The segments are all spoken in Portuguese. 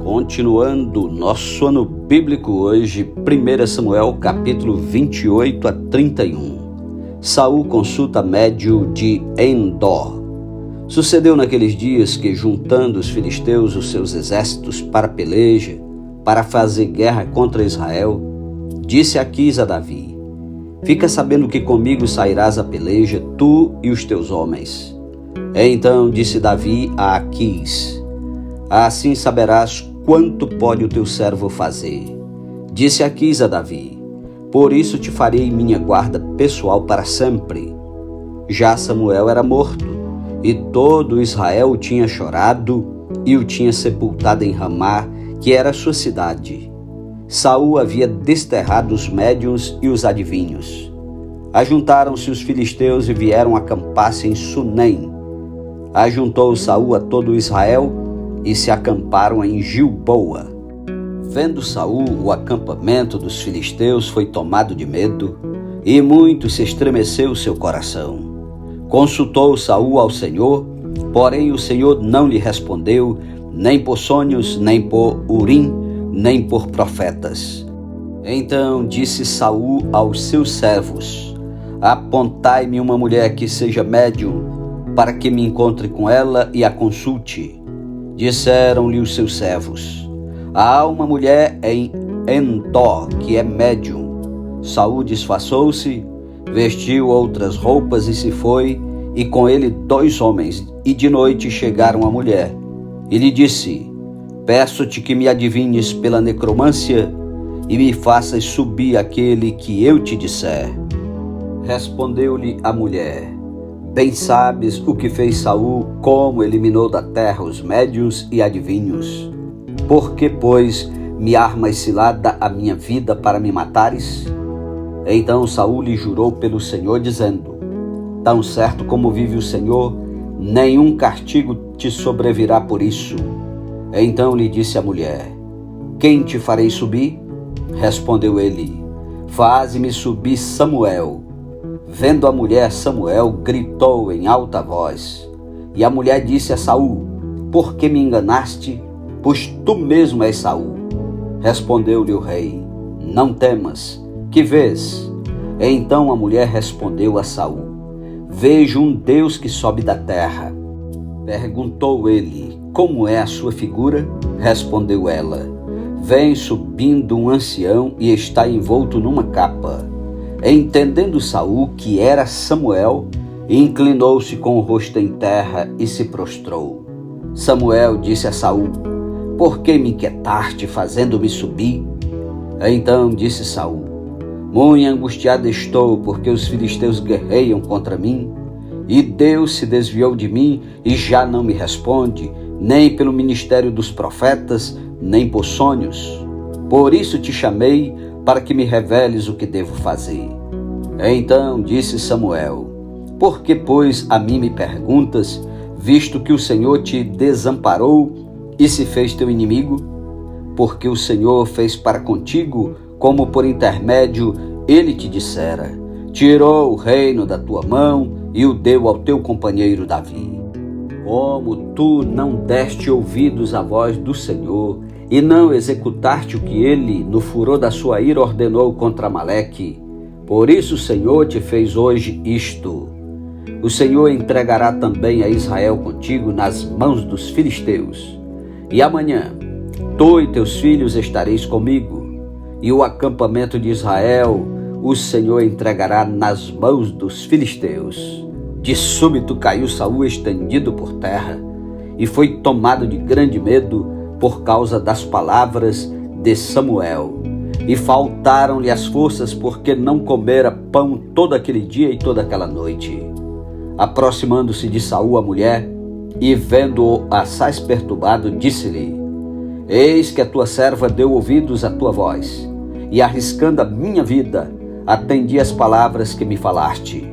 Continuando nosso ano bíblico hoje, 1 Samuel capítulo 28 a 31. Saul consulta médio de Endor. Sucedeu naqueles dias que, juntando os filisteus os seus exércitos para peleja, para fazer guerra contra Israel, disse Aquis a Davi: fica sabendo que comigo sairás a peleja, tu e os teus homens. Então disse Davi a Aquis: assim saberás quanto pode o teu servo fazer. Disse Aquis a Davi: por isso te farei minha guarda pessoal para sempre. Já Samuel era morto, e todo Israel o tinha chorado e o tinha sepultado em Ramá, que era a sua cidade. Saul havia desterrado os médiuns e os adivinhos. Ajuntaram-se os filisteus e vieram acampar-se em Sunem. Ajuntou Saul a todo Israel e se acamparam em Gilboa. Vendo Saul o acampamento dos filisteus, foi tomado de medo, e muito se estremeceu seu coração. Consultou Saul ao Senhor, porém o Senhor não lhe respondeu, nem por sonhos, nem por Urim, nem por profetas. Então disse Saul aos seus servos: apontai-me uma mulher que seja médium, para que me encontre com ela e a consulte. Disseram-lhe os seus servos: há uma mulher em Endor que é médium. Saul disfarçou-se, vestiu outras roupas e se foi, e com ele 2 homens, e de noite chegaram a mulher. E lhe disse: peço-te que me adivinhes pela necromância e me faças subir aquele que eu te disser. Respondeu-lhe a mulher: bem sabes o que fez Saul, como eliminou da terra os médiuns e adivinhos. Por que, pois, me armas cilada a minha vida para me matares? Então Saul lhe jurou pelo Senhor, dizendo: tão certo como vive o Senhor, nenhum castigo te sobrevirá por isso. Então lhe disse a mulher: quem te farei subir? Respondeu ele: faze-me subir Samuel. Vendo a mulher Samuel, gritou em alta voz. E a mulher disse a Saul: por que me enganaste? Pois tu mesmo és Saul. Respondeu-lhe o rei: não temas, que vês? Então a mulher respondeu a Saul: vejo um Deus que sobe da terra. Perguntou ele: como é a sua figura? Respondeu ela: vem subindo um ancião e está envolto numa capa. Entendendo Saul que era Samuel, inclinou-se com o rosto em terra e se prostrou. Samuel disse a Saul: por que me inquietaste, fazendo-me subir? Então disse Saul: muito angustiado estou, porque os filisteus guerreiam contra mim, e Deus se desviou de mim e já não me responde, nem pelo ministério dos profetas, nem por sonhos. Por isso te chamei, para que me reveles o que devo fazer. Então disse Samuel: por que, pois, a mim me perguntas, visto que o Senhor te desamparou e se fez teu inimigo? Porque o Senhor fez para contigo, como por intermédio ele te dissera: tirou o reino da tua mão e o deu ao teu companheiro Davi. Como tu não deste ouvidos à voz do Senhor, e não executaste o que ele, no furor da sua ira, ordenou contra Amaleque, por isso o Senhor te fez hoje isto. O Senhor entregará também a Israel contigo nas mãos dos filisteus. E amanhã, tu e teus filhos estareis comigo, e o acampamento de Israel o Senhor entregará nas mãos dos filisteus. De súbito caiu Saul estendido por terra, e foi tomado de grande medo por causa das palavras de Samuel. E faltaram-lhe as forças, porque não comera pão todo aquele dia e toda aquela noite. Aproximando-se de Saul a mulher, e vendo-o assaz perturbado, disse-lhe: eis que a tua serva deu ouvidos à tua voz, e arriscando a minha vida, atendi às palavras que me falaste.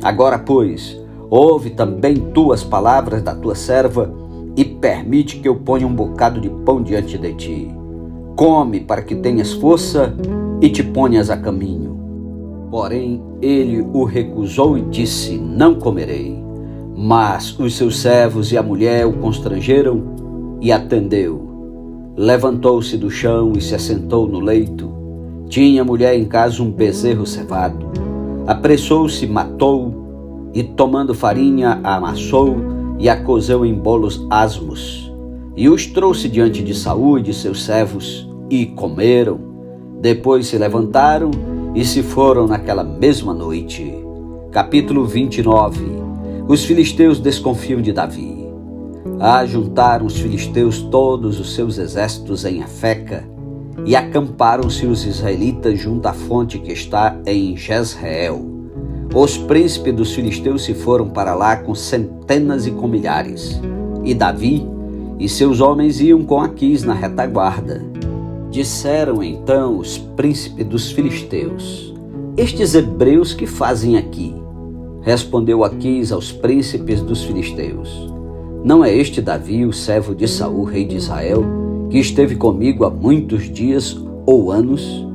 Agora, pois, ouve também tu as palavras da tua serva, e permite que eu ponha um bocado de pão diante de ti. Come para que tenhas força e te ponhas a caminho. Porém, ele o recusou e disse: não comerei. Mas os seus servos e a mulher o constrangeram, e atendeu. Levantou-se do chão e se assentou no leito. Tinha a mulher em casa um bezerro cevado. Apressou-se, matou, e tomando farinha, a amassou e a cozeu em bolos asmos. E os trouxe diante de Saul e de seus servos, e comeram. Depois se levantaram e se foram naquela mesma noite. Capítulo 29. Os filisteus desconfiam de Davi. Ajuntaram os filisteus todos os seus exércitos em Afeca, e acamparam-se os israelitas junto à fonte que está em Jezreel. Os príncipes dos filisteus se foram para lá com centenas e com milhares, e Davi e seus homens iam com Aquis na retaguarda. Disseram então os príncipes dos filisteus: estes hebreus que fazem aqui? Respondeu Aquis aos príncipes dos filisteus: não é este Davi, o servo de Saul, rei de Israel, que esteve comigo há muitos dias ou anos?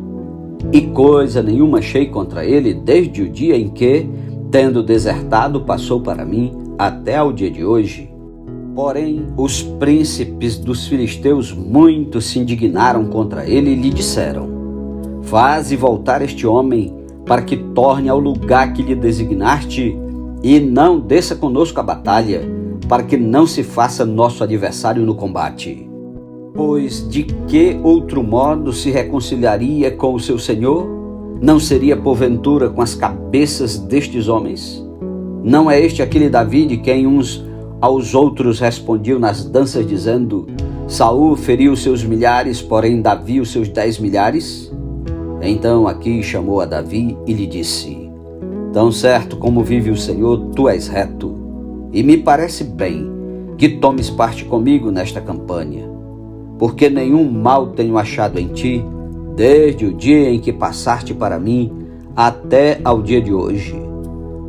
E coisa nenhuma achei contra ele desde o dia em que, tendo desertado, passou para mim até ao dia de hoje. Porém, os príncipes dos filisteus muito se indignaram contra ele e lhe disseram: faze voltar este homem para que torne ao lugar que lhe designaste e não desça conosco a batalha, para que não se faça nosso adversário no combate. Pois de que outro modo se reconciliaria com o seu senhor? Não seria porventura com as cabeças destes homens? Não é este aquele Davi de quem uns aos outros respondiam nas danças, dizendo: Saul feriu seus milhares, porém Davi os seus 10 milhares? Então Aquis chamou a Davi e lhe disse: tão certo como vive o Senhor, tu és reto, e me parece bem que tomes parte comigo nesta campanha, porque nenhum mal tenho achado em ti, desde o dia em que passaste para mim até ao dia de hoje.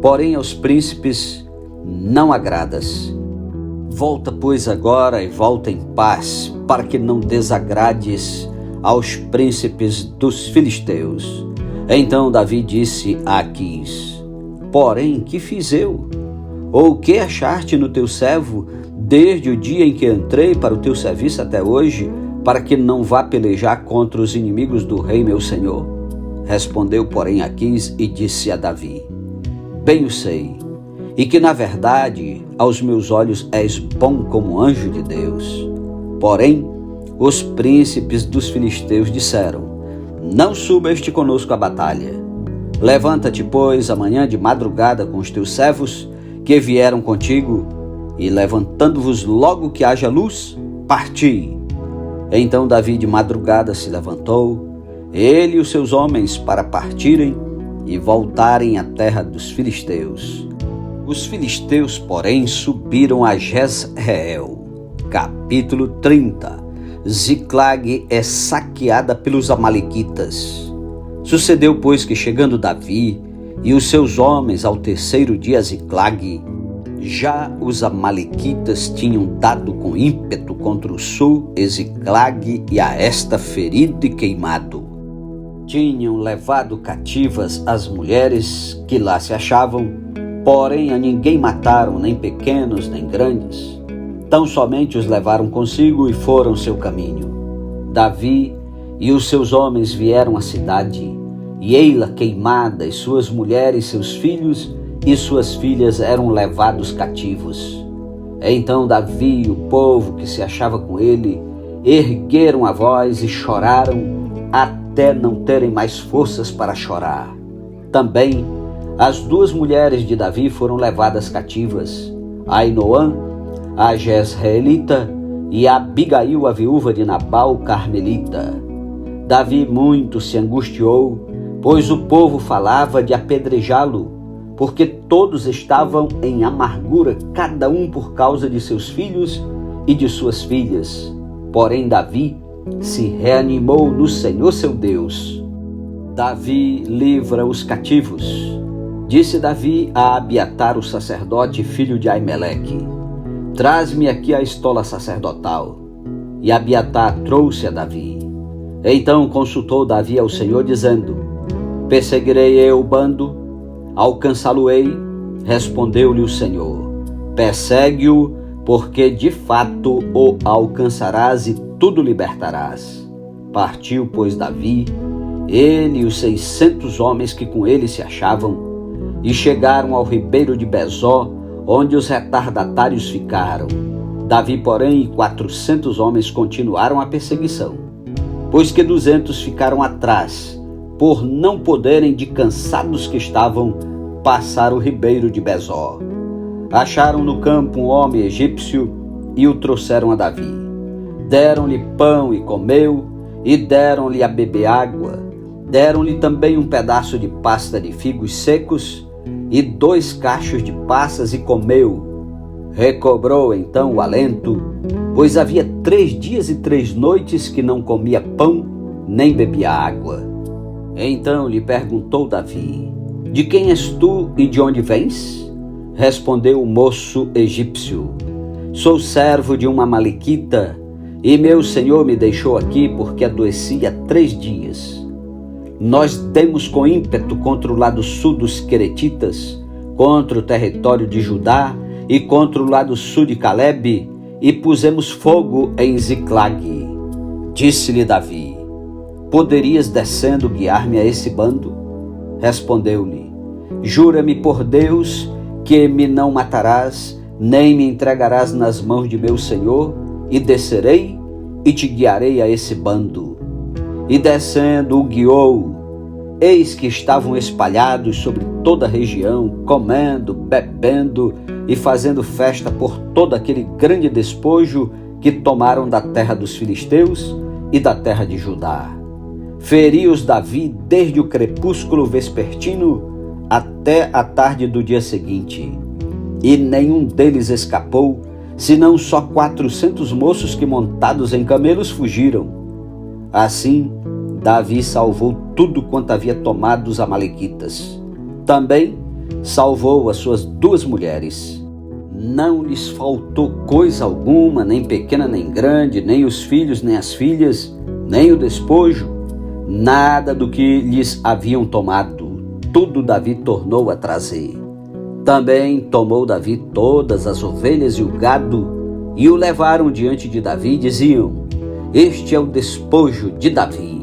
Porém aos príncipes não agradas. Volta, pois, agora e volta em paz, para que não desagrades aos príncipes dos filisteus. Então Davi disse a Aquis: porém, que fiz eu? Ou que achaste no teu servo desde o dia em que entrei para o teu serviço até hoje, para que não vá pelejar contra os inimigos do rei meu senhor? Respondeu, porém, Aquis e disse a Davi: bem o sei, e que na verdade aos meus olhos és bom como anjo de Deus. Porém, os príncipes dos filisteus disseram: não suba este conosco à batalha. Levanta-te, pois, amanhã de madrugada com os teus servos que vieram contigo, e levantando-vos logo que haja luz, parti. Então Davi de madrugada se levantou, ele e os seus homens, para partirem e voltarem à terra dos filisteus. Os filisteus, porém, subiram a Jezreel. Capítulo 30. Ziclag é saqueada pelos amalequitas. Sucedeu, pois, que chegando Davi e os seus homens ao terceiro dia a Ziclag, já os amalequitas tinham dado com ímpeto contra o sul, e Ziclag e a esta ferido e queimado. Tinham levado cativas as mulheres que lá se achavam, porém a ninguém mataram, nem pequenos nem grandes. Tão somente os levaram consigo e foram seu caminho. Davi e os seus homens vieram à cidade, e ei-la queimada, e suas mulheres, seus filhos e suas filhas eram levados cativos. Então Davi e o povo que se achava com ele ergueram a voz e choraram até não terem mais forças para chorar. Também as 2 mulheres de Davi foram levadas cativas, Ainoã, a Jezreelita, e a Abigail, a viúva de Nabal, carmelita. Davi muito se angustiou, pois o povo falava de apedrejá-lo, porque todos estavam em amargura, cada um por causa de seus filhos e de suas filhas. Porém Davi se reanimou no Senhor seu Deus. Davi livra os cativos. Disse Davi a Abiatar, o sacerdote, filho de Aimeleque: traz-me aqui a estola sacerdotal. E Abiatar trouxe a Davi. Então consultou Davi ao Senhor, dizendo: perseguirei eu o bando? Alcançá-lo-ei? Respondeu-lhe o Senhor: persegue-o, porque de fato o alcançarás e tudo libertarás. Partiu, pois, Davi, ele e os 600 homens que com ele se achavam, e chegaram ao ribeiro de Besor, onde os retardatários ficaram. Davi, porém, e 400 homens continuaram a perseguição, pois que 200 ficaram atrás, por não poderem, de cansados que estavam, passar o ribeiro de Besor. Acharam no campo um homem egípcio e o trouxeram a Davi. Deram-lhe pão e comeu, e deram-lhe a beber água. Deram-lhe também um pedaço de pasta de figos secos e 2 cachos de passas, e comeu. Recobrou então o alento, pois havia 3 dias e 3 noites que não comia pão nem bebia água. Então lhe perguntou Davi: de quem és tu e de onde vens? Respondeu o moço egípcio: sou servo de uma amalequita, e meu senhor me deixou aqui porque adoeci há 3 dias. Nós demos com ímpeto contra o lado sul dos queretitas, contra o território de Judá e contra o lado sul de Calebe, e pusemos fogo em Ziclag. Disse-lhe Davi: poderias descendo guiar-me a esse bando? Respondeu-lhe: jura-me por Deus que me não matarás, nem me entregarás nas mãos de meu senhor, e descerei e te guiarei a esse bando. E descendo o guiou. Eis que estavam espalhados sobre toda a região, comendo, bebendo e fazendo festa por todo aquele grande despojo que tomaram da terra dos filisteus e da terra de Judá. Feriu-os Davi desde o crepúsculo vespertino até a tarde do dia seguinte, e nenhum deles escapou, senão só 400 moços que, montados em camelos, fugiram. Assim, Davi salvou tudo quanto havia tomado dos amalequitas. Também salvou as suas 2 mulheres. Não lhes faltou coisa alguma, nem pequena nem grande, nem os filhos nem as filhas, nem o despojo, nada do que lhes haviam tomado. Tudo Davi tornou a trazer. Também tomou Davi todas as ovelhas e o gado, e o levaram diante de Davi, e diziam: este é o despojo de Davi.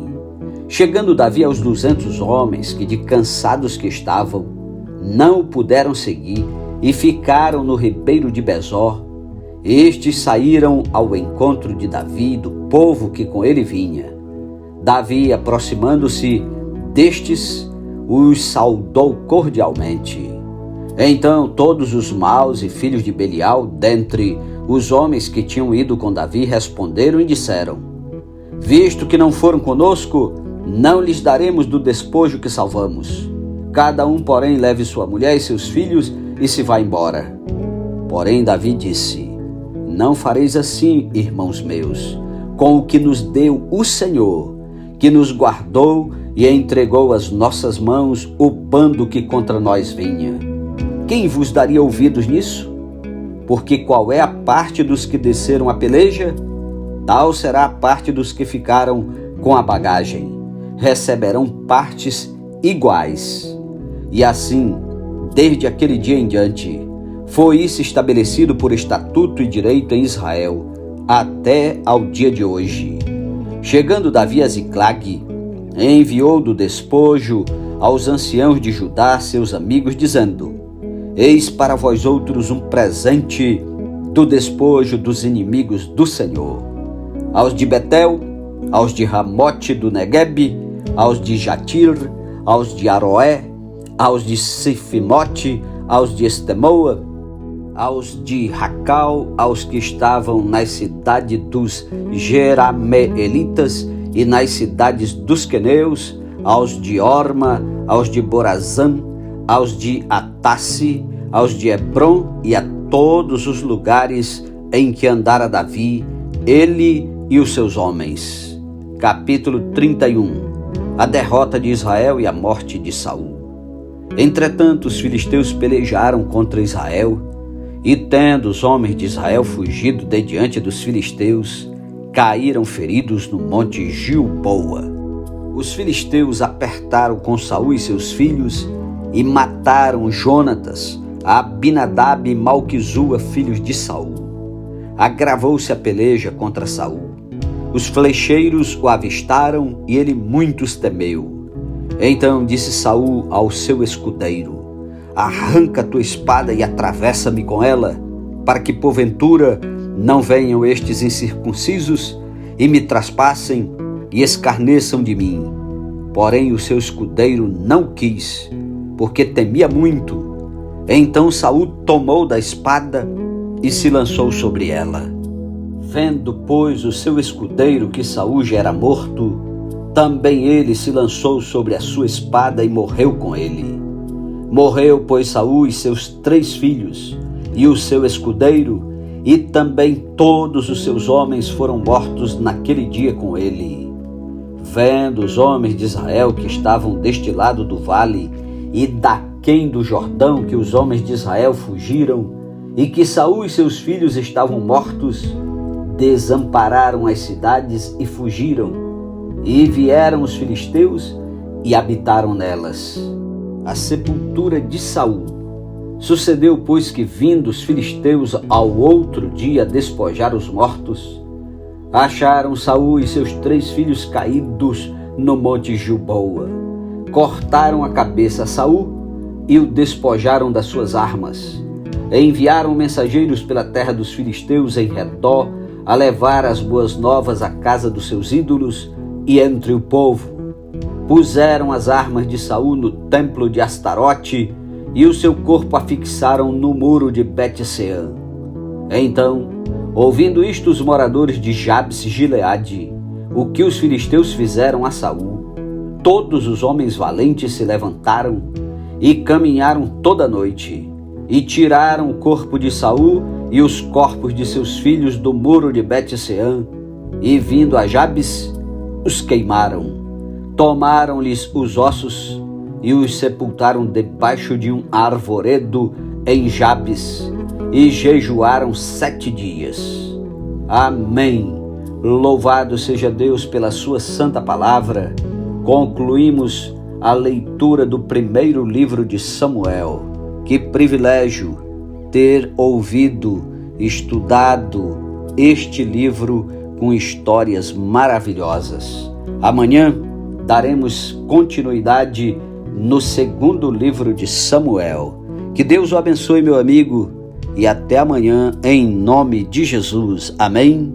Chegando Davi aos 200 homens, que de cansados que estavam, não o puderam seguir, e ficaram no ribeiro de Besor, estes saíram ao encontro de Davi e do povo que com ele vinha. Davi, aproximando-se destes, os saudou cordialmente. Então todos os maus e filhos de Belial, dentre os homens que tinham ido com Davi, responderam e disseram: visto que não foram conosco, não lhes daremos do despojo que salvamos. Cada um, porém, leve sua mulher e seus filhos e se vá embora. Porém Davi disse: não fareis assim, irmãos meus, com o que nos deu o Senhor, que nos guardou e entregou às nossas mãos o bando que contra nós vinha. Quem vos daria ouvidos nisso? Porque qual é a parte dos que desceram a peleja? Tal será a parte dos que ficaram com a bagagem. Receberão partes iguais. E assim, desde aquele dia em diante, foi isso estabelecido por estatuto e direito em Israel, até ao dia de hoje. Chegando Davi a Ziclag, enviou do despojo aos anciãos de Judá, seus amigos, dizendo: eis para vós outros um presente do despojo dos inimigos do Senhor. Aos de Betel, aos de Ramote do Neguebe, aos de Jatir, aos de Aroé, aos de Sifimote, aos de Estemoa, aos de Racal, aos que estavam nas cidades dos Jerameelitas e nas cidades dos queneus, aos de Orma, aos de Borazã, aos de Atasse, aos de Hebron e a todos os lugares em que andara Davi, ele e os seus homens. Capítulo 31. A derrota de Israel e a morte de Saul. Entretanto, os filisteus pelejaram contra Israel, e tendo os homens de Israel fugido de diante dos filisteus, caíram feridos no monte Gilboa. Os filisteus apertaram com Saul e seus filhos e mataram Jonatas, Abinadab e Malquizua, filhos de Saul. agravou-se a peleja contra Saul. Os flecheiros o avistaram e ele muitos temeu. Então disse Saul ao seu escudeiro: arranca tua espada e atravessa-me com ela, para que porventura não venham estes incircuncisos e me traspassem e escarneçam de mim. Porém o seu escudeiro não quis, porque temia muito. Então Saul tomou da espada e se lançou sobre ela. Vendo, pois, o seu escudeiro que Saul já era morto, também ele se lançou sobre a sua espada e morreu com ele. Morreu, pois, Saul e seus 3 filhos, e o seu escudeiro, e também todos os seus homens foram mortos naquele dia com ele. Vendo os homens de Israel que estavam deste lado do vale, e daquém do Jordão que os homens de Israel fugiram, e que Saul e seus filhos estavam mortos, desampararam as cidades e fugiram, e vieram os filisteus e habitaram nelas. A sepultura de Saul. Sucedeu, pois, que vindo os filisteus ao outro dia despojar os mortos, acharam Saul e seus 3 filhos caídos no monte Gilboa. Cortaram a cabeça a Saul e o despojaram das suas armas. Enviaram mensageiros pela terra dos filisteus em redor a levar as boas novas à casa dos seus ídolos e entre o povo. Puseram as armas de Saul no templo de Astarote e o seu corpo afixaram no muro de Bet-sean. Então, ouvindo isto, os moradores de Jabes-Gileade, o que os filisteus fizeram a Saul, todos os homens valentes se levantaram e caminharam toda a noite, e tiraram o corpo de Saul e os corpos de seus filhos do muro de Bet-sean, e vindo a Jabes, os queimaram. Tomaram-lhes os ossos e os sepultaram debaixo de um arvoredo em Jabes, e jejuaram 7 dias. Amém. Louvado seja Deus pela sua santa palavra. Concluímos a leitura do primeiro livro de Samuel. Que privilégio ter ouvido, estudado este livro com histórias maravilhosas. Amanhã daremos continuidade no segundo livro de Samuel. Que Deus o abençoe, meu amigo, e até amanhã, em nome de Jesus. Amém.